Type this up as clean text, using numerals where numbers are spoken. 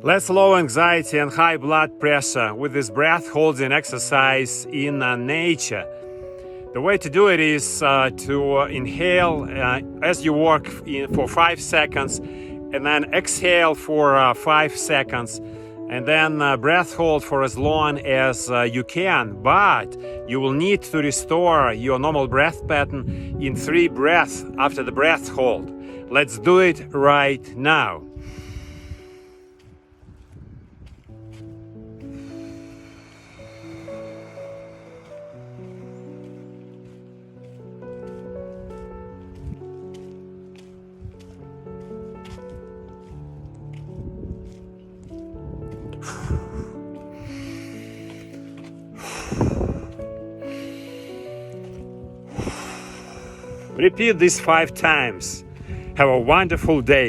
Less low anxiety and high blood pressure with this breath holding exercise in nature. The way to do it is to inhale as you walk for 5 seconds, and then exhale for 5 seconds, and then breath hold for as long as you can. But you will need to restore your normal breath pattern in 3 breaths after the breath hold. Let's do it right now. Repeat this 5 times. Have a wonderful day.